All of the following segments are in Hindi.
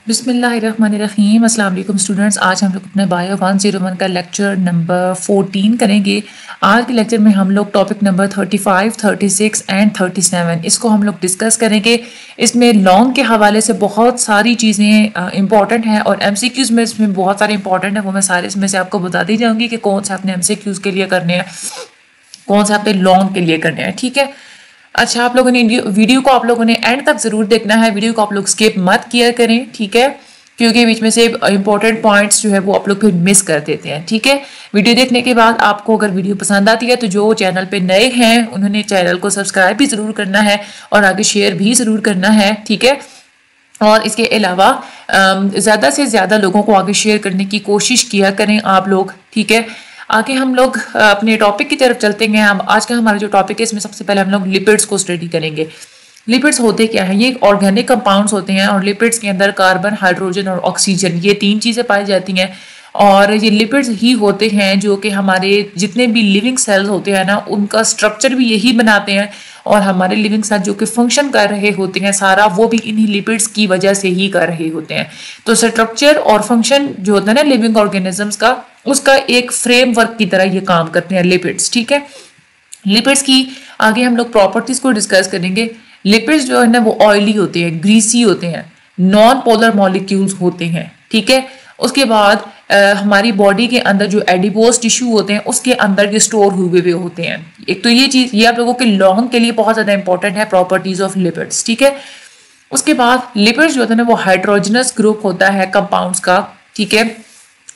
बिस्मिल्लाहिर्रहमानिर्रहीम। अस्सलाम वालेकुम स्टूडेंट्स, आज हम लोग अपने बायो 101 का लेक्चर नंबर 14 करेंगे। आज के लेक्चर में हम लोग टॉपिक नंबर 35, 36 एंड 37 इसको हम लोग डिस्कस करेंगे। इसमें लॉन्ग के हवाले से बहुत सारी चीज़ें इंपॉर्टेंट हैं और एमसीक्यूज़ में इसमें बहुत सारे इंपॉर्टेंट हैं, वो मैं सारे इसमें से आपको बता दी जाऊँगी कि कौन से आपने एमसीक्यूज़ के लिए करने हैं, कौन से आपने लॉन्ग के लिए करने हैं। ठीक है, अच्छा, आप लोगों ने वीडियो को आप लोगों ने एंड तक जरूर देखना है। वीडियो को आप लोग स्किप मत किया करें, ठीक है, क्योंकि बीच में से इंपॉर्टेंट पॉइंट्स जो है वो आप लोग फिर मिस कर देते हैं। ठीक है, वीडियो देखने के बाद आपको अगर वीडियो पसंद आती है तो जो चैनल पे नए हैं उन्होंने चैनल को सब्सक्राइब भी जरूर करना है और आगे शेयर भी जरूर करना है। ठीक है, और इसके अलावा ज़्यादा से ज़्यादा लोगों को आगे शेयर करने की कोशिश किया करें आप लोग। ठीक है, आगे हम लोग अपने टॉपिक की तरफ चलते हैं। हम आज का हमारा जो टॉपिक है इसमें सबसे पहले हम लोग लिपिड्स को स्टडी करेंगे। लिपिड्स होते क्या हैं? ये ऑर्गेनिक कंपाउंड्स होते हैं और लिपिड्स के अंदर कार्बन, हाइड्रोजन और ऑक्सीजन, ये तीन चीज़ें पाई जाती हैं। और ये लिपिड्स ही होते हैं जो कि हमारे जितने भी लिविंग सेल्स होते हैं ना, उनका स्ट्रक्चर भी यही बनाते हैं और हमारे लिविंग सेल जो कि फंक्शन कर रहे होते हैं सारा, वो भी इन्हीं लिपिड्स की वजह से ही कर रहे होते हैं। तो स्ट्रक्चर और फंक्शन जो होता है ना लिविंग ऑर्गेनिजम्स का, उसका एक फ्रेमवर्क की तरह ये काम करते हैं लिपिड्स। ठीक है, लिपिड्स की आगे हम लोग प्रॉपर्टीज को डिस्कस करेंगे। लिपिड्स जो है ना वो ऑयली होते हैं, ग्रीसी होते हैं, नॉन पोलर मॉलिक्यूल्स होते हैं। ठीक है, उसके बाद हमारी बॉडी के अंदर जो एडिपोज टिश्यू होते हैं उसके अंदर ये स्टोर हुए हुए होते हैं। एक तो ये चीज़ ये आप लोगों के लॉन्ग के लिए बहुत ज़्यादा इंपॉर्टेंट है, प्रॉपर्टीज ऑफ लिपिड्स। ठीक है, उसके बाद लिपिड्स जो होता है ना वो हाइड्रोजनस ग्रुप होता है कंपाउंड्स का। ठीक है,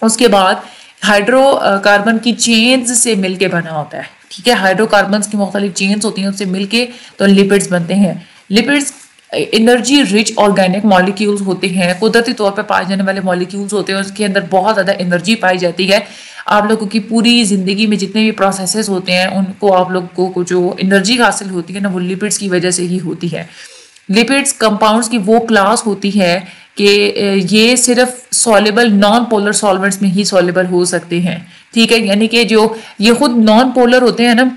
उसके बाद हाइड्रोकार्बन की चेन्स से मिलके बना होता है। ठीक है, हाइड्रोकार्बन की मुख्तलिफ चेन्स होती हैं, उससे मिलके तो लिपिड्स बनते हैं। Lipids energy rich organic molecules होते हैं, कुदरती तौर पर पाए जाने वाले मॉलिक्यूल्स होते हैं, उसके अंदर बहुत ज़्यादा एनर्जी पाई जाती है। आप लोगों की पूरी ज़िंदगी में जितने भी प्रोसेसेस होते हैं उनको आप लोगों को जो एनर्जी हासिल होती है ना वो लिपिड्स की वजह से ही होती है। लिपिड्स कंपाउंड्स की वो क्लास होती है कि ये सिर्फ सॉल्युबल नॉन पोलर सॉल्वेंट्स में ही सॉल्युबल हो सकते हैं। ठीक है, यानी कि जो ये खुद नॉन पोलर होते हैं ना,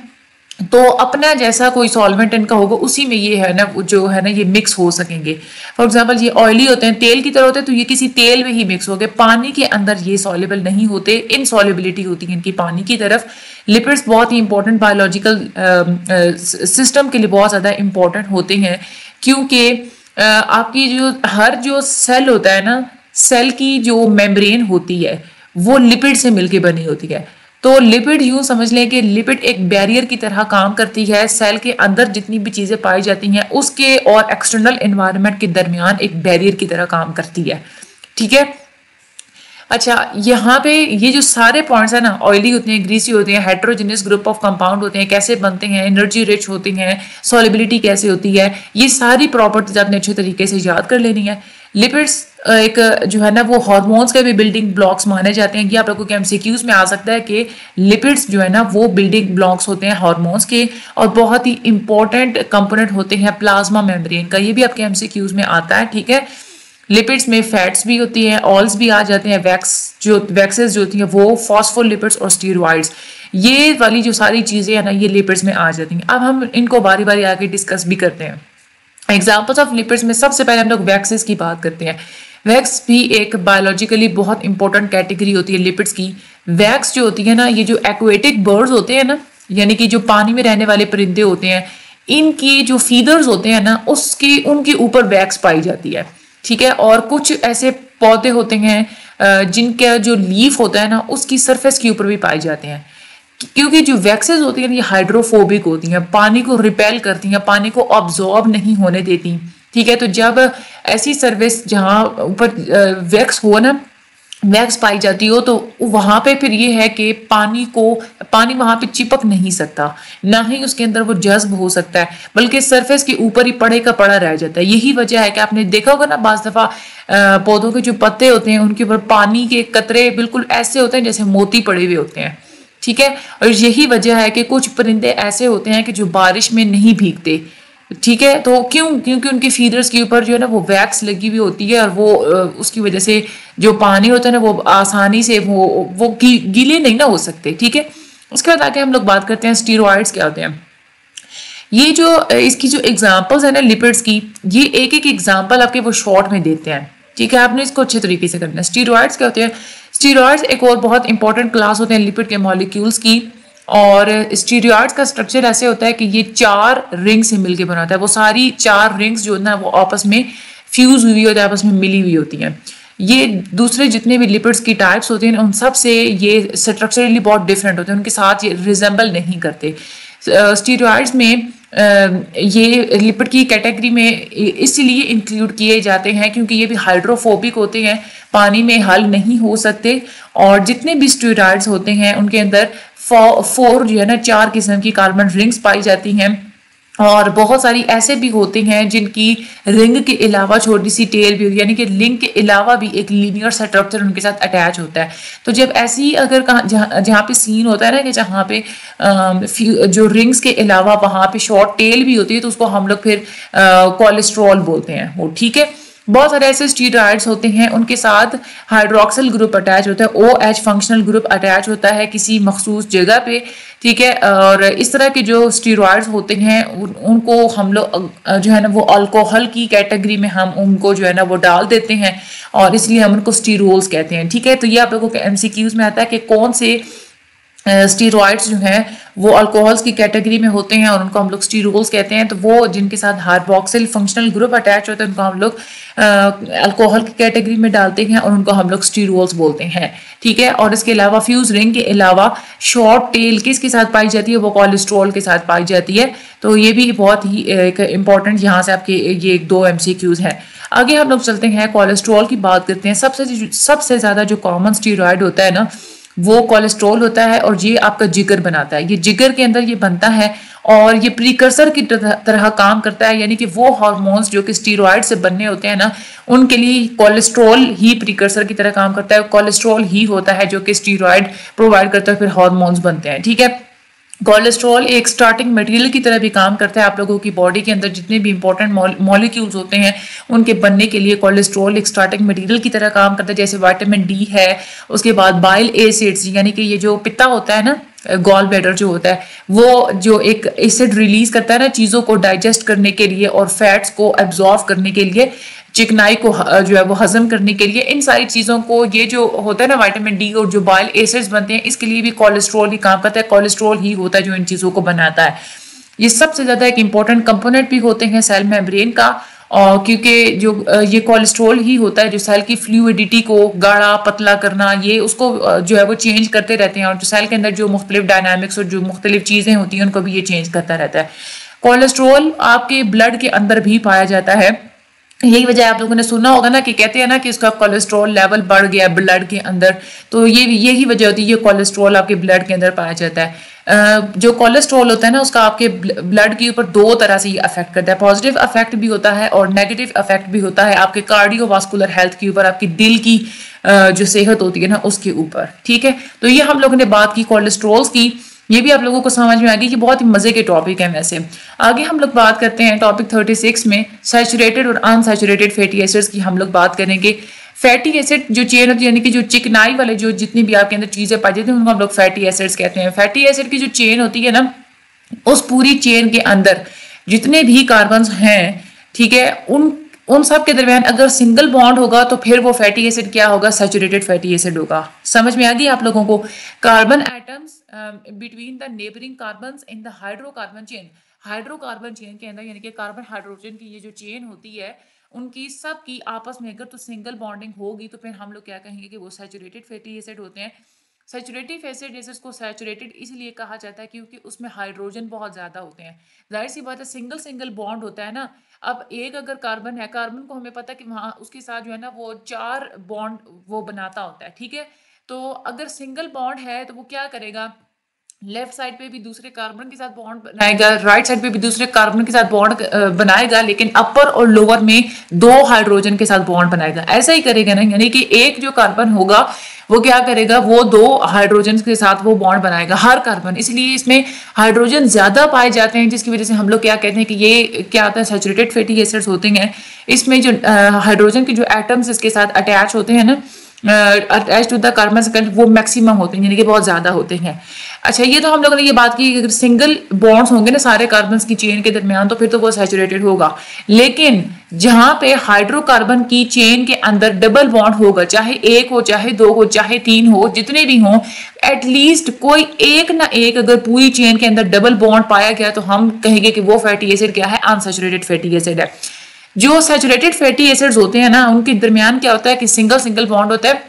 तो अपना जैसा कोई सॉल्वेंट इनका होगा उसी में ये है ना जो है ना ये मिक्स हो सकेंगे। फॉर एग्जांपल ये ऑयली होते हैं, तेल की तरह होते हैं, तो ये किसी तेल में ही मिक्स हो गए। पानी के अंदर ये सॉल्युबल नहीं होते, इनसॉल्युबिलिटी होती है इनकी पानी की तरफ। लिपिड्स बहुत ही इंपॉर्टेंट बायोलॉजिकल सिस्टम के लिए बहुत ज़्यादा इंपॉर्टेंट होते हैं, क्योंकि आपकी जो सेल होता है ना, सेल की जो मेम्ब्रेन होती है वो लिपिड से मिलके बनी होती है। तो लिपिड यूं समझ लें कि लिपिड एक बैरियर की तरह काम करती है। सेल के अंदर जितनी भी चीज़ें पाई जाती हैं उसके और एक्सटर्नल एनवायरनमेंट के दरमियान एक बैरियर की तरह काम करती है। ठीक है, अच्छा, यहाँ पे ये जो सारे पॉइंट्स है ना, ऑयली होते हैं, ग्रीसी होते हैं, हेट्रोजेनियस ग्रुप ऑफ कंपाउंड होते हैं, कैसे बनते हैं, एनर्जी रिच होती हैं, सॉल्युबिलिटी कैसे होती है, ये सारी प्रॉपर्टीज आपने अच्छे तरीके से याद कर लेनी है। लिपिड्स एक जो है ना वो हार्मोन्स के भी बिल्डिंग ब्लॉक्स माने जाते हैं। ये आप लोगों के एमसीक्यूज में आ सकता है कि लिपिड्स जो है ना वो बिल्डिंग ब्लॉक्स होते हैं हार्मोन्स के और बहुत ही इंपॉर्टेंट कंपोनेंट होते हैं प्लाज्मा मेम्ब्रेन का। ये भी आपके एमसीक्यूज में आता है। ठीक है, लिपिड्स में फैट्स भी होती हैं, ऑयल्स भी आ जाते हैं, वैक्सेस जो होती हैं वो, फॉस्फोलिपिड्स और स्टीरॉइड्स, ये वाली जो सारी चीज़ें हैं ना ये लिपिड्स में आ जाती हैं। अब हम इनको बारी बारी आगे डिस्कस भी करते हैं। एग्जाम्पल्स ऑफ लिपिड्स में सबसे पहले हम लोग वैक्सेस की बात करते हैं। वैक्स भी एक बायोलॉजिकली बहुत इंपॉर्टेंट कैटेगरी होती है लिपिड्स की। वैक्स जो होती है ना, ये जो एक्वेटिक बर्ड्स होते हैं ना, यानी कि जो पानी में रहने वाले परिंदे होते हैं, इनकी जो फीदर्स होते हैं ना उनके ऊपर वैक्स पाई जाती है। ठीक है, और कुछ ऐसे पौधे होते हैं जिनका जो लीफ होता है ना उसकी सरफेस के ऊपर भी पाए जाते हैं, क्योंकि जो वैक्सेस होती हैं ये हाइड्रोफोबिक होती हैं, पानी को रिपेल करती हैं, पानी को ऑब्जॉर्ब नहीं होने देती। ठीक है, तो जब ऐसी सरफेस जहाँ ऊपर वैक्स हो ना, वैक्स पाई जाती हो, तो वहाँ पे फिर ये है कि पानी वहाँ पे चिपक नहीं सकता, ना ही उसके अंदर वो जज्ब हो सकता है, बल्कि सरफेस के ऊपर ही पड़े का पड़ा रह जाता है। यही वजह है कि आपने देखा होगा ना बाज़ दफ़ा पौधों के जो पत्ते होते हैं उनके ऊपर पानी के कतरे बिल्कुल ऐसे होते हैं जैसे मोती पड़े हुए होते हैं। ठीक है, और यही वजह है कि कुछ परिंदे ऐसे होते हैं कि जो बारिश में नहीं भीगते। ठीक है, तो क्योंकि उनकी फीडर्स के ऊपर जो है ना वो वैक्स लगी हुई होती है और वो उसकी वजह से जो पानी होता है ना वो आसानी से वो गीले नहीं ना हो सकते। ठीक है, उसके बाद आके हम लोग बात करते हैं स्टीरॉइड्स क्या होते हैं। ये जो इसकी जो एग्जांपल्स है ना लिपिड्स की, ये एक एक एग्जांपल आपके वो शॉर्ट में देते हैं। ठीक है, आपने इसको अच्छे तरीके से करना है। स्टीरॉयड्स क्या होते हैं? स्टीरॉयड्स एक और बहुत इंपॉर्टेंट क्लास होते हैं लिपिड के मॉलिक्यूल्स की, और स्टीरॉयड्स का स्ट्रक्चर ऐसे होता है कि ये 4 रिंग से मिलके बना होता है। वो सारी 4 रिंग्स जो ना वो आपस में फ्यूज हुई होती है, आपस में मिली हुई होती हैं। ये दूसरे जितने भी लिपिड्स की टाइप्स होती हैं उन सब से ये स्ट्रक्चरली बहुत डिफरेंट होते हैं, उनके साथ ये रिजेंबल नहीं करते। स्टीरॉयड्स में ये लिपिड की कैटेगरी में इसलिए इंक्लूड किए जाते हैं क्योंकि ये भी हाइड्रोफोबिक होते हैं, पानी में हल नहीं हो सकते। और जितने भी स्टीरॉयड्स होते हैं उनके अंदर 4 जो है ना 4 किस्म की कार्बन रिंग्स पाई जाती हैं, और बहुत सारी ऐसे भी होते हैं जिनकी रिंग के अलावा छोटी सी टेल भी होती है, यानी कि लिंक के अलावा भी एक लीनियर स्ट्रक्चर उनके साथ अटैच होता है। तो जब ऐसी अगर जहाँ पे सीन होता है ना कि जहाँ पे जो रिंग्स के अलावा वहाँ पे शॉर्ट टेल भी होती है, तो उसको हम लोग फिर कोलेस्ट्रॉल बोलते हैं वो, ठीक है। बहुत सारे ऐसे स्टीरॉयड्स होते हैं उनके साथ हाइड्रोक्सिल ग्रुप अटैच होता है, OH फंक्शनल ग्रुप अटैच होता है किसी मखसूस जगह पे, ठीक है। और इस तरह के जो स्टीरॉयड्स होते हैं उनको हम लोग जो है ना वो अल्कोहल की कैटेगरी में हम उनको जो है ना वो डाल देते हैं, और इसलिए हम उनको स्टीरोल्स कहते हैं, ठीक है। तो ये आप लोगों के MCQs में आता है कि कौन से स्टीरॉयड्स जो हैं वो अल्कोहल्स की कैटेगरी में होते हैं और उनको हम लोग स्टीरोल्स कहते हैं। तो वो जिनके साथ हाइड्रोक्सिल फंक्शनल ग्रुप अटैच होता है उनको हम लोग अल्कोहल की कैटेगरी में डालते हैं और उनको हम लोग स्टीरोल्स बोलते हैं, ठीक है। और इसके अलावा फ्यूज रिंग के अलावा शॉर्ट टेल किसके साथ पाई जाती है? वो कोलेस्ट्रॉल के साथ पाई जाती है। तो ये भी बहुत ही एक इंपॉर्टेंट यहाँ से आपके ये 2 MCQs हैं। आगे हम लोग चलते हैं, कोलेस्ट्रॉल की बात करते हैं। सबसे ज़्यादा जो कॉमन स्टीरॉयड होता है ना वो कोलेस्ट्रॉल होता है, और ये आपका जिगर बनाता है। ये जिगर के अंदर ये बनता है और ये प्रीकर्सर की तरह काम करता है, यानी कि वो हार्मोन्स जो कि स्टीरॉयड से बनने होते हैं ना उनके लिए कोलेस्ट्रॉल ही प्रीकर्सर की तरह काम करता है। कोलेस्ट्रॉल ही होता है जो कि स्टीरॉयड प्रोवाइड करता है, फिर हार्मोन्स बनते हैं, ठीक है। कोलेस्ट्रॉल एक स्टार्टिंग मटेरियल की तरह भी काम करता है। आप लोगों की बॉडी के अंदर जितने भी इंपॉर्टेंट मॉलिक्यूल्स होते हैं उनके बनने के लिए कोलेस्ट्रॉल एक स्टार्टिंग मटेरियल की तरह काम करता है, जैसे विटामिन डी है। उसके बाद बाइल एसिड्स, यानी कि ये जो पित्ता होता है ना, गॉल ब्लैडर जो होता है, वो जो एक एसिड रिलीज करता है ना चीज़ों को डाइजेस्ट करने के लिए और फैट्स को एब्जॉर्व करने के लिए, चिकनाई को जो है वो हजम करने के लिए, इन सारी चीज़ों को ये जो होता है ना विटामिन डी और जो बाइल एसिड्स बनते हैं इसके लिए भी कोलेस्ट्रॉल ही काम करता है। कोलेस्ट्रॉल ही होता है जो इन चीज़ों को बनाता है। ये सबसे ज़्यादा एक इंपॉर्टेंट कंपोनेंट भी होते हैं सेल मेम्ब्रेन का, और क्योंकि जो ये कोलेस्ट्रॉल ही होता है जो सेल की फ्लूइडिटी को गाढ़ा पतला करना, ये उसको जो है वो चेंज करते रहते हैं, और जो सेल के अंदर जो मुख्तलिफ डायनामिक्स और जो मुख्तलिफ चीज़ें होती हैं उनको भी ये चेंज करता रहता है। कोलेस्ट्रॉल आपके ब्लड के अंदर भी पाया जाता है। यही वजह आप लोगों ने सुना होगा ना कि कहते हैं ना कि इसका कोलेस्ट्रॉल लेवल बढ़ गया ब्लड के अंदर, तो यही वजह होती है, ये कोलेस्ट्रॉल आपके ब्लड के अंदर पाया जाता है। जो कोलेस्ट्रॉल होता है ना उसका आपके ब्लड के ऊपर 2 तरह से ये अफेक्ट करता है। पॉजिटिव अफेक्ट भी होता है और नेगेटिव अफेक्ट भी होता है आपके कार्डियोवास्कुलर हेल्थ के ऊपर, आपकी दिल की जो सेहत होती है ना उसके ऊपर, ठीक है। तो ये हम लोगों ने बात की कोलेस्ट्रॉल्स की, ये भी आप लोगों को समझ में आ गई कि बहुत ही मजे के टॉपिक है। वैसे आगे हम लोग बात करते हैं टॉपिक 36 में सैचुरेटेड और अनसैचुरेटेड फैटी एसिड्स की हम लोग बात करेंगे। फैटी एसिड जो चेन होती है, यानी कि जो चिकनाई वाले जो जितनी भी आपके अंदर चीजें पाई जाती हैं उनको हम लोग फैटी एसिड्स कहते हैं। फैटी एसिड की जो चेन होती है ना उस पूरी चेन के अंदर जितने भी कार्बन हैं, ठीक है, उन सब के दरमियान अगर सिंगल बॉन्ड होगा तो फिर वो फैटी एसिड क्या होगा? सैचुरेटेड फैटी एसिड होगा। समझ में आ गई आप लोगों को? Carbon atoms between the neighbouring carbons in the hydrocarbon chain, hydrocarbon chain के अंदर यानी कि कार्बन हाइड्रोजन की ये जो चेन होती है उनकी सब की आपस में अगर तो सिंगल बॉन्डिंग होगी तो फिर हम लोग क्या कहेंगे कि वो सैचुरेटेड फैटी एसिड होते हैं। सैचुरेटिव फैटी एसिड्स को सैचुरेटेड इसलिए कहा जाता है क्योंकि उसमें हाइड्रोजन बहुत ज़्यादा होते हैं। जाहिर सी बात है सिंगल बॉन्ड होता है ना। अब एक अगर कार्बन है, कार्बन को हमें पता है कि वहाँ उसके साथ जो है ना वो 4 बॉन्ड वो बनाता होता है, ठीक है। तो अगर सिंगल बॉन्ड है तो वो क्या करेगा? लेफ्ट साइड पे भी दूसरे कार्बन के साथ बॉन्ड बनाएगा, राइट साइड पे भी दूसरे कार्बन के साथ बॉन्ड बनाएगा, लेकिन अपर और लोअर में 2 हाइड्रोजन के साथ बॉन्ड बनाएगा। ऐसा ही करेगा ना, यानी कि एक जो कार्बन होगा वो क्या करेगा? वो 2 हाइड्रोजन के साथ वो बॉन्ड बनाएगा हर कार्बन। इसलिए इसमें हाइड्रोजन ज्यादा पाए जाते हैं, जिसकी वजह से हम लोग क्या कहते हैं कि ये क्या होता है? सैचुरेटेड फैटी एसिड्स होते हैं। इसमें जो हाइड्रोजन के जो एटम्स इसके साथ अटैच होते हैं ना attach to the carbon second वो मैक्सिमम होते हैं, यानी कि बहुत ज्यादा होते हैं। अच्छा, ये तो हम लोगों ने ये बात की अगर सिंगल बॉन्ड्स होंगे ना सारे कार्बन की चेन के दरमियान तो फिर तो वो सैचुरेटेड होगा, लेकिन जहां पे हाइड्रोकार्बन की चेन के अंदर डबल बॉन्ड होगा, चाहे एक हो, चाहे दो हो, चाहे तीन हो, जितने भी हो, एटलीस्ट कोई एक ना एक अगर पूरी चेन के अंदर डबल बॉन्ड पाया गया तो हम कहेंगे कि वो फैटी एसिड क्या है, अनसैचुरेटेड फैटी एसिड है। जो सैचुरेटेड फैटी एसिड्स होते हैं ना उनके दरमियान क्या होता है कि सिंगल सिंगल बॉन्ड होता है,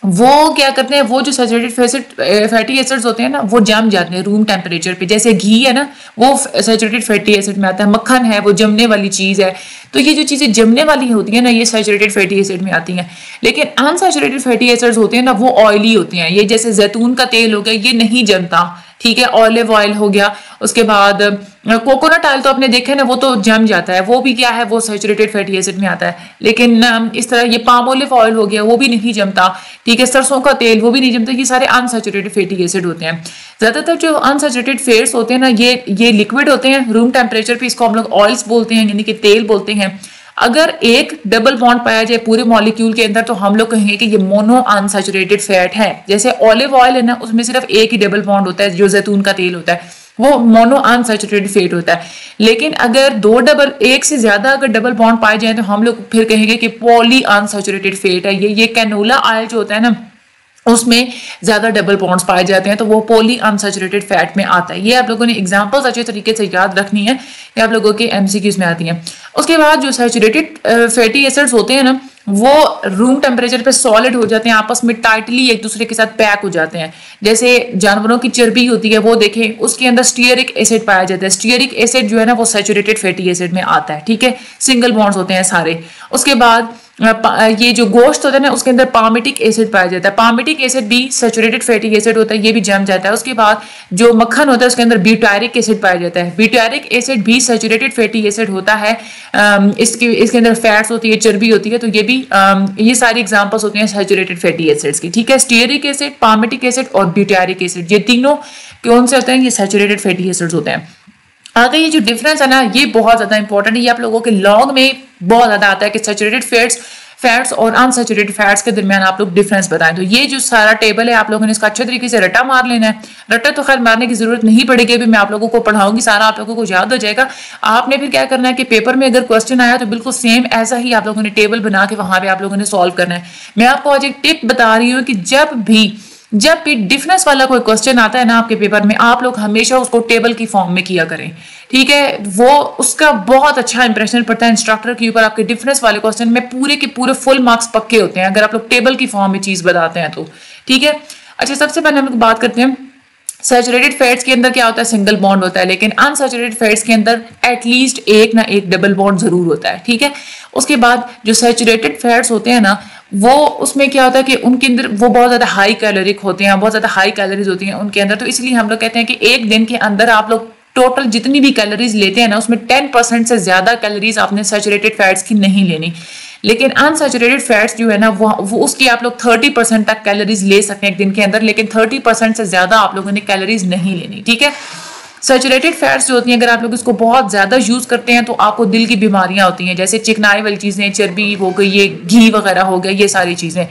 वो क्या करते हैं, वो जो सैचुरेटेड फैटी एसिड्स होते हैं ना वो जम जाते हैं रूम टेम्परेचर पे। जैसे घी है ना वो सैचुरेटेड फैटी एसिड में आता है, मक्खन है वो जमने वाली चीज है, तो ये जो चीजें जमने वाली होती है ना ये सैचुरेटेड फैटी एसिड में आती हैं। लेकिन अनसैचुरेटेड फैटी एसिड्स होते हैं ना वो ऑयली होते हैं, ये जैसे जैतून का तेल हो गया ये नहीं जमता, ठीक है, ऑलिव ऑयल हो गया, उसके बाद कोकोनट ऑयल तो आपने देखा है ना वो तो जम जाता है, वो भी क्या है वो सैचुरेटेड फैटी एसिड में आता है। लेकिन इस तरह ये पाम ऑलिव ऑयल हो गया वो भी नहीं जमता, ठीक है, सरसों का तेल वो भी नहीं जमता, ये सारे अनसैचुरेटेड फैटी एसिड होते हैं। ज्यादातर जो अनसैचुरेटेड फैट्स होते हैं ना ये लिक्विड होते हैं रूम टेम्परेचर पे, इसको हम लोग ऑयल्स बोलते हैं यानी कि तेल बोलते हैं। अगर एक डबल बॉन्ड पाया जाए पूरे मॉलिक्यूल के अंदर तो हम लोग कहेंगे कि ये मोनो अनसैचुरेटेड फैट है। जैसे ऑलिव ऑयल है ना उसमें सिर्फ एक ही डबल बॉन्ड होता है, जो जैतून का तेल होता है वो मोनो अनसैचुरेटेड फैट होता है। लेकिन अगर एक से ज्यादा अगर डबल बॉन्ड पाए जाए तो हम लोग फिर कहेंगे कि पॉली अनसैचुरेटेड फैट है। ये कैनोला ऑयल जो होता है ना उसमें ज्यादा डबल बॉन्ड्स पाए जाते हैं तो वो पॉली अनसैचुरेटेड फैट में आता है। ये आप लोगों ने एग्जांपल्स अच्छे तरीके से याद रखनी है, ये आप लोगों के एमसीक्यूज में आती हैं। उसके बाद जो सैचुरेटेड फैटी एसिड्स होते हैं ना वो रूम टेम्परेचर पे सॉलिड हो जाते हैं, आपस में टाइटली एक दूसरे के साथ पैक हो जाते हैं। जैसे जानवरों की चर्बी होती है वो देखें उसके अंदर स्टीयरिक एसिड पाया जाता है, स्टीयरिक एसिड जो है ना वो सैचुरेटेड फैटी एसिड में आता है, ठीक है, सिंगल बॉन्ड्स होते हैं सारे। उसके बाद ये जो गोश्त होता है ना उसके अंदर पामेटिक एसिड पाया जाता है, पामेटिक एसिड भी सैचुरेटेड फैटी एसिड होता है, ये भी जम जाता है। उसके बाद जो मक्खन होता है उसके अंदर ब्यूटारिक एसिड पाया जाता है, ब्यूटारिक एसिड भी सैचुरेटेड फैटी एसिड होता है। इसके अंदर फैट्स होती है, चर्बी होती है, तो ये भी ये सारी एग्जांपल्स होती हैं सैचुरेटेड फैटी एसिड्स की, ठीक है। स्टीयरिक एसिड, पामेटिक एसिड और ब्यूटारिक एसिड ये तीनों कौन से होते हैं, ये सैचुरेटेड फैटी एसिड्स होते हैं। आगे ये जो डिफरेंस है ना ये बहुत ज्यादा इंपॉर्टेंट है, ये आप लोगों के लॉग में बहुत ज्यादा आता है कि सैचुरेटेड फैट्स और अनसैचुरेटेड फैट्स के दरमियान आप लोग डिफरेंस बताएं। तो ये जो सारा टेबल है आप लोगों ने इसका अच्छे तरीके से रट्टा मार लेना है। रट्टा तो खैर मारने की जरूरत नहीं पड़ेगी, अभी मैं आप लोगों को पढ़ाऊंगी, सारा आप लोगों को याद हो जाएगा। आपने फिर क्या करना है कि पेपर में अगर क्वेश्चन आया तो बिल्कुल सेम ऐसा ही आप लोगों ने टेबल बना के वहां पे आप लोगों ने सॉल्व करना है। मैं आपको आज एक टिप बता रही हूँ कि जब भी डिफरेंस वाला कोई क्वेश्चन आता है ना आपके पेपर में आप लोग हमेशा उसको टेबल की फॉर्म में किया करें, ठीक है, वो उसका बहुत अच्छा इंप्रेशन पड़ता है इंस्ट्रक्टर के ऊपर। आपके डिफरेंस वाले क्वेश्चन में पूरे के पूरे फुल मार्क्स पक्के होते हैं अगर आप लोग टेबल की फॉर्म में चीज बताते हैं तो, ठीक है। अच्छा, सबसे पहले हम लोग बात करते हैं सैचुरेटेड फैट्स के अंदर क्या होता है, सिंगल बॉन्ड होता है, लेकिन अनसैचुरेटेड फैट्स के अंदर एटलीस्ट एक ना एक डबल बॉन्ड जरूर होता है, ठीक है। उसके बाद जो सैचुरेटेड फैट्स होते हैं ना वो उसमें क्या होता है कि उनके अंदर वो बहुत ज्यादा हाई कैलोरिक होते हैं, बहुत ज्यादा हाई कैलोरीज होती हैं उनके अंदर, तो इसलिए हम लोग कहते हैं कि एक दिन के अंदर आप लोग टोटल जितनी भी कैलोरीज लेते हैं ना उसमें 10% से ज्यादा कैलोरीज आपने सैचुरेटेड फैट्स की नहीं लेनी। लेकिन अनसैचुरेटेड फैट्स जो है ना वो उसकी आप लोग 30% तक कैलोरीज ले सकते हैं एक दिन के अंदर, लेकिन 30% से ज्यादा आप लोगों ने कैलोरीज नहीं लेनी, ठीक है। सैचुरेटेड फैट्स जो होती हैं अगर आप लोग इसको बहुत ज्यादा यूज करते हैं तो आपको दिल की बीमारियां होती हैं, जैसे चिकनाई वाली चीजें, चर्बी हो गई, ये घी वगैरह हो गया, ये सारी चीजें,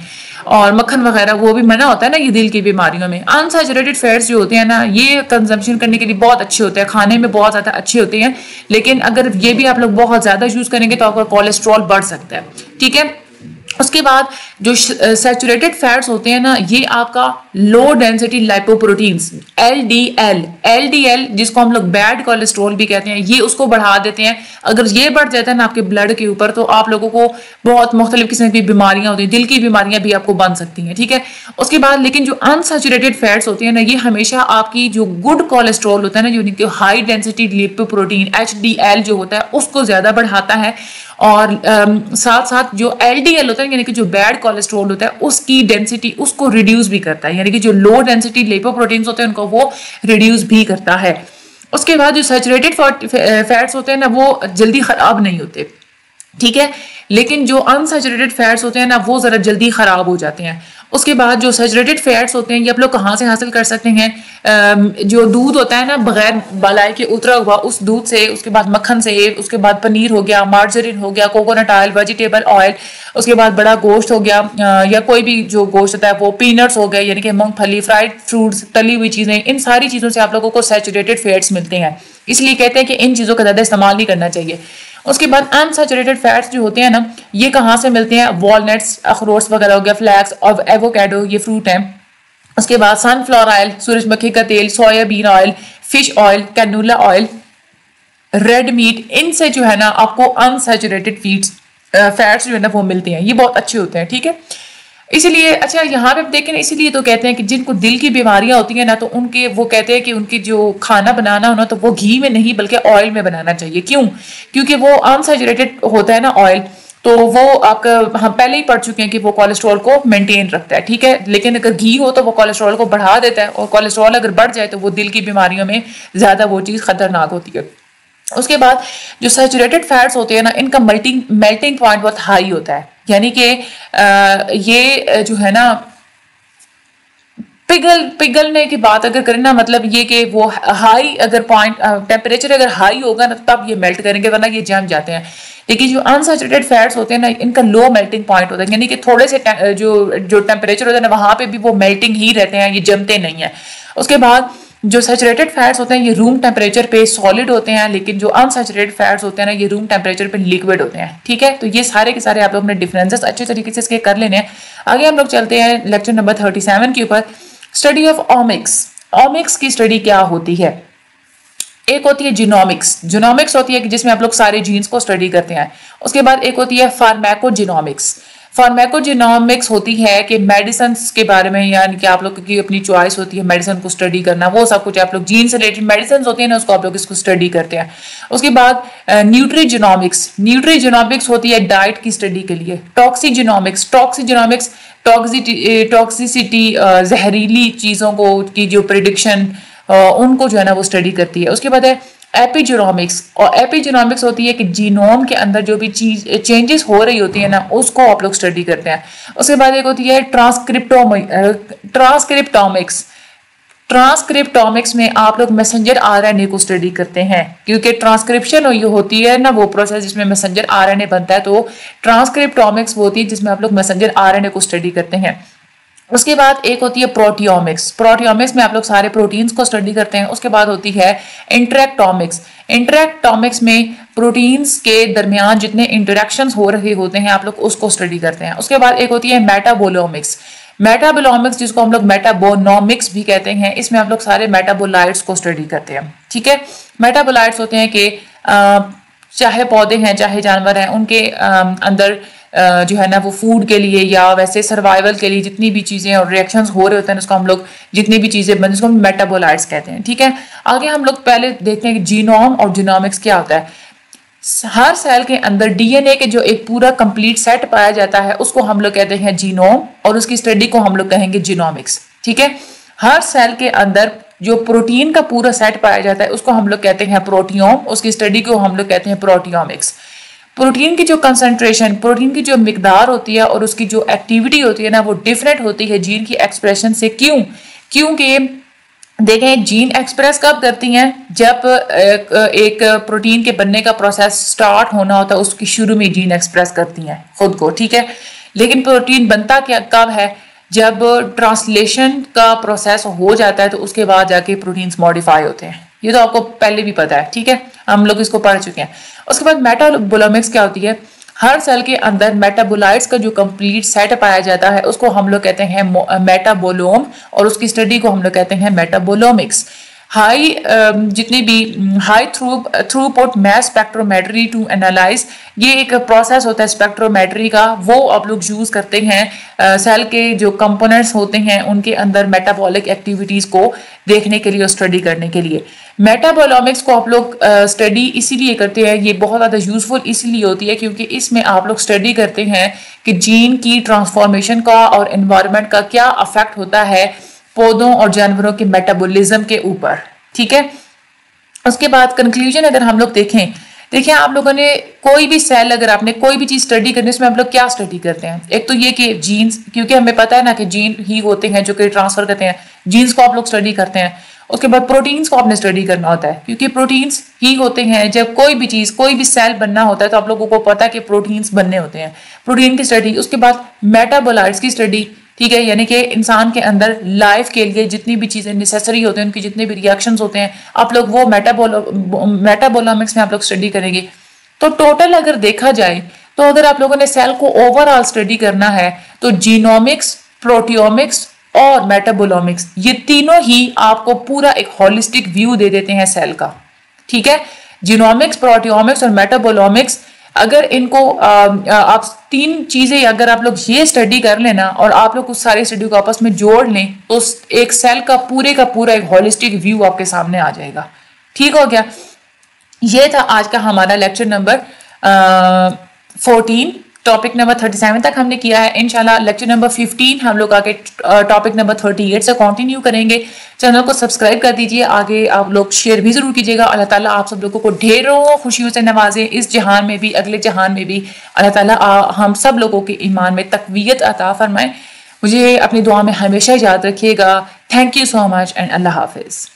और मक्खन वगैरह वो भी मना होता है ना ये दिल की बीमारियों में। अनसैचुरेटेड फैट्स जो होते हैं ना ये कंजम्पशन करने के लिए बहुत अच्छे होते हैं, खाने में बहुत ज्यादा अच्छे होते हैं, लेकिन अगर ये भी आप लोग बहुत ज्यादा यूज करेंगे तो आपका कोलेस्ट्रॉल बढ़ सकता है, ठीक है। उसके बाद जो सैचुरेटेड फैट्स होते हैं ना ये आपका लो डेंसिटी लाइपोप्रोटीन्स एलडीएल जिसको हम लोग बैड कोलेस्ट्रॉल भी कहते हैं, ये उसको बढ़ा देते हैं। अगर ये बढ़ जाता है ना आपके ब्लड के ऊपर तो आप लोगों को बहुत मुख्तलिफ किस्म की बीमारियां होती हैं, दिल की बीमारियां भी आपको बन सकती हैं, ठीक है। उसके बाद लेकिन जो अनसैचुरेटेड फैट्स होते हैं ना ये हमेशा आपकी जो गुड कोलेस्ट्रॉल होता है ना जो हाई डेंसिटी लिपोप्रोटीन एचडीएल जो होता है उसको ज्यादा बढ़ाता है, और साथ साथ जो एलडीएल होता है यानी कि जो बैड कोलेस्ट्रॉल होता है उसकी डेंसिटी उसको रिड्यूस भी करता है, यानी कि जो लो डेंसिटी लिपोप्रोटीन्स होते हैं उनको वो रिड्यूस भी करता है। उसके बाद जो सैचुरेटेड फैट्स होते हैं ना वो जल्दी खराब नहीं होते, ठीक है, लेकिन जो अनसैचुरेटेड फैट्स होते हैं ना वो जरा जल्दी खराब हो जाते हैं। उसके बाद जो सैचुरेटेड फैट्स होते हैं ये आप लोग कहाँ से हासिल कर सकते हैं, जो दूध होता है ना बगैर मलाई के उतरा हुआ, उस दूध से, उसके बाद मक्खन से, उसके बाद पनीर हो गया, मार्जरीन हो गया, कोकोनट ऑयल, वेजिटेबल ऑयल, उसके बाद बड़ा गोश्त हो गया, या कोई भी जो गोश्त होता है वो, पीनट्स हो गए यानी कि मूंगफली, फ्राइड फ्रूट्स, तली हुई चीज़ें, इन सारी चीज़ों से आप लोगों को सैचुरेटेड फैट्स मिलते हैं। इसलिए कहते हैं कि इन चीज़ों का ज़्यादा इस्तेमाल नहीं करना चाहिए। उसके बाद अनसैचुरेटेड फैट्स जो होते हैं ना, ये कहाँ से मिलते हैं, वॉलनट्स, अखरोट वगैरह हो गया, फ्लैक्स और एवोकेडो, ये फ्रूट हैं। उसके बाद सनफ्लावर ऑयल, सूरजमुखी का तेल, soybean oil, fish oil, canola oil, red meat, इनसे जो है ना आपको अनसैचुरेटेड फैट्स जो है ना वो मिलते हैं। ये बहुत अच्छे होते हैं, ठीक है। इसीलिए अच्छा यहाँ पे देखें, इसीलिए तो कहते हैं कि जिनको दिल की बीमारियां होती हैं ना, तो उनके वो कहते हैं कि उनकी जो खाना बनाना हो ना, तो वो घी में नहीं बल्कि ऑयल में बनाना चाहिए। क्यों? क्योंकि वो अनसैचुरेटेड होता है ना ऑयल, तो वो आपका, हम पहले ही पढ़ चुके हैं कि वो कोलेस्ट्रॉल को मेंटेन रखता है, ठीक है। लेकिन अगर घी हो तो वो कोलेस्ट्रॉल को बढ़ा देता है, और कोलेस्ट्रॉल अगर बढ़ जाए तो वो दिल की बीमारियों में ज्यादा वो चीज़ खतरनाक होती है। उसके बाद जो सैचुरेटेड फैट्स होते हैं ना, इनका मेल्टिंग पॉइंट बहुत हाई होता है, यानी कि ये जो है ना पिघलने की बात अगर करें ना, मतलब ये कि वो हाई अगर पॉइंट टेम्परेचर अगर हाई होगा ना तब ये मेल्ट करेंगे, वरना ये जम जाते हैं। लेकिन जो अनसैचुरेटेड फैट्स होते हैं ना, इनका लो मेल्टिंग पॉइंट होता है, यानी कि थोड़े से जो टेम्परेचर होता है ना वहां पे भी वो मेल्टिंग ही रहते हैं, ये जमते नहीं है। उसके बाद जो सैचुरेटेड फैट्स होते हैं ये रूम टेम्परेचर पे सॉलिड होते हैं, लेकिन जो अनसैचुरेटेड फैट्स होते हैं ना ये रूम टेम्परेचर पे लिक्विड होते हैं, ठीक है। तो ये सारे के सारे आप लोग अपने डिफरेंसेस अच्छे तरीके से इसके कर लेने हैं। आगे हम लोग चलते हैं लेक्चर नंबर 37 के ऊपर, स्टडी ऑफ ओमिक्स। ओमिक्स की स्टडी क्या होती है? एक होती है जीनोमिक्स। जीनोमिक्स होती है कि जिसमें आप लोग सारे जीन्स को स्टडी करते हैं। उसके बाद एक होती है फार्माकोजीनोमिक्स। फार्माकोजीनोमिक्स होती है कि मेडिसिन के बारे में, यानी कि आप लोग की अपनी चॉइस होती है मेडिसिन को स्टडी करना, वो सब कुछ आप लोग जीन से रिलेटेड मेडिसिन होती है ना उसको आप लोग इसको स्टडी करते हैं। उसके बाद न्यूट्रीजीनोमिक्स। न्यूट्रीजीनोमिक्स होती है डाइट की स्टडी के लिए। टॉक्सीजीनोमिक्स टॉक्सिसिटी, जहरीली चीज़ों को की जो प्रिडिक्शन, उनको जो है ना वो स्टडी करती है। उसके बाद है एपिजीनोमिक्स, और एपिजीनोमिक्स होती है कि जीनोम के अंदर जो भी चीज चेंजेस हो रही होती है ना उसको आप लोग स्टडी करते हैं। उसके बाद एक होती है ट्रांसक्रिप्टोमिक्स। ट्रांसक्रिप्टोमिक्स में आप लोग मैसेंजर आरएनए को स्टडी करते हैं, क्योंकि ट्रांसक्रिप्शन होती है ना वो प्रोसेस जिसमें मैसेंजर आरएनए बनता है, तो ट्रांसक्रिप्टोमिक्स वो होती है जिसमें आप लोग मैसेंजर आरएनए को स्टडी करते हैं। उसके बाद एक होती है प्रोटियोमिक्स। प्रोटियोमिक्स में आप लोग सारे प्रोटीन्स को स्टडी करते हैं। उसके बाद होती है इंटरेक्टोमिक्स। इंटरेक्टोमिक्स में प्रोटीन्स के दरमियान जितने इंटरेक्शंस हो रहे होते हैं आप लोग उसको स्टडी करते हैं। उसके बाद एक होती है मेटाबोलोमिक्स। मेटाबोलोमिक्स जिसको हम लोग मेटाबोनोमिक्स भी कहते हैं, इसमें आप लोग सारे मेटाबोलाइट्स को स्टडी करते हैं, ठीक है। मेटाबोलाइट्स होते हैं कि चाहे पौधे हैं चाहे जानवर हैं, उनके अंदर जो है ना वो फूड के लिए या वैसे सर्वाइवल के लिए जितनी भी चीज़ें और रिएक्शंस हो रहे होते हैं उसको हम लोग, जितनी भी चीज़ें बन, उसको हम मेटाबोलाइट्स कहते हैं, ठीक है। आगे हम लोग पहले देखते हैं कि जीनोम और जीनोमिक्स क्या होता है। हर सेल के अंदर डीएनए के जो एक पूरा कंप्लीट सेट पाया जाता है उसको हम लोग कहते हैं जीनोम, और उसकी स्टडी को हम लोग कहेंगे जीनोमिक्स, ठीक है। हर सेल के अंदर जो प्रोटीन का पूरा सेट पाया जाता है उसको हम लोग कहते हैं प्रोटियोम, उसकी स्टडी को हम लोग कहते हैं प्रोटियोमिक्स। प्रोटीन की जो कंसंट्रेशन, प्रोटीन की जो मिकदार होती है और उसकी जो एक्टिविटी होती है ना वो डिफरेंट होती है जीन की एक्सप्रेशन से। क्यों? क्योंकि देखें जीन एक्सप्रेस कब करती हैं, जब एक प्रोटीन के बनने का प्रोसेस स्टार्ट होना होता है उसकी शुरू में जीन एक्सप्रेस करती हैं खुद को, ठीक है। लेकिन प्रोटीन बनता क्या कब है, जब ट्रांसलेशन का प्रोसेस हो जाता है तो उसके बाद जाके प्रोटीन्स मॉडिफाई होते हैं। ये तो आपको पहले भी पता है, ठीक है, हम लोग इसको पढ़ चुके हैं। उसके बाद मेटाबोलोमिक्स क्या होती है, हर सेल के अंदर मेटाबोलाइट्स का जो कंप्लीट सेट पाया जाता है उसको हम लोग कहते हैं मेटाबोलोम, और उसकी स्टडी को हम लोग कहते हैं मेटाबोलोमिक्स। जितनी भी high throughput mass spectrometry to analyse, ये एक प्रोसेस होता है स्पेक्ट्रोमेट्री का, वो आप लोग यूज करते हैं सेल के जो कंपोनेंट्स होते हैं उनके अंदर मेटाबॉलिक एक्टिविटीज को देखने के लिए और स्टडी करने के लिए। मेटाबोलोमिक्स को आप लोग स्टडी इसीलिए करते हैं, ये बहुत ज़्यादा यूजफुल इसीलिए होती है क्योंकि इसमें आप लोग स्टडी करते हैं कि जीन की ट्रांसफॉर्मेशन का और एनवायरनमेंट का क्या अफेक्ट होता है पौधों और जानवरों के मेटाबॉलिज्म के ऊपर, ठीक है। उसके बाद कंक्लूजन अगर हम लोग देखें देखिए आप लोगों ने कोई भी सेल, अगर आपने कोई भी चीज स्टडी करनी है उसमें आप लोग क्या स्टडी करते हैं? एक तो ये कि जीन्स, क्योंकि हमें पता है ना कि जीन ही होते हैं जो कि ट्रांसफर करते हैं, जीन्स को आप लोग स्टडी करते हैं। उसके बाद प्रोटीन्स को आपने स्टडी करना होता है, क्योंकि प्रोटीन्स ही होते हैं जब कोई भी चीज, कोई भी सेल बनना होता है तो आप लोगों को पता है कि प्रोटीन्स बनने होते हैं, प्रोटीन की स्टडी। उसके बाद मेटाबोलाइट्स की स्टडी, ठीक है, यानी कि इंसान के अंदर लाइफ के लिए जितनी भी चीजें नेसेसरी होते हैं, उनकी जितने भी रिएक्शंस होते हैं, आप लोग वो मेटाबोलॉमिक्स में आप लोग स्टडी करेंगे। तो टोटल अगर देखा जाए तो अगर आप लोगों ने सेल को ओवरऑल स्टडी करना है तो जीनोमिक्स, प्रोटियोमिक्स और मेटाबोलॉमिक्स, ये तीनों ही आपको पूरा एक होलिस्टिक व्यू दे देते हैं सेल का, ठीक है। जीनोमिक्स, प्रोटियोमिक्स और मेटाबोलॉमिक्स, अगर इनको आप तीन चीजें अगर आप लोग ये स्टडी कर लेना और आप लोग उस सारी स्टडी को आपस में जोड़ लें तो एक सेल का पूरा एक होलिस्टिक व्यू आपके सामने आ जाएगा। ठीक हो गया। ये था आज का हमारा लेक्चर नंबर 14, टॉपिक नंबर 37 तक हमने किया है। इंशाल्लाह लेक्चर नंबर 15 हम लोग आगे टॉपिक नंबर 38 से कंटिन्यू करेंगे। चैनल को सब्सक्राइब कर दीजिए, आगे आप लोग शेयर भी जरूर कीजिएगा। अल्लाह ताला आप सब लोगों को ढेरों खुशियों से नवाजे, इस जहान में भी अगले जहान में भी। अल्लाह ताला हम सब लोगों के ईमान में तकवीयत अता फरमाए। मुझे अपनी दुआ में हमेशा याद रखिएगा। Thank you so much and Allah Hafiz.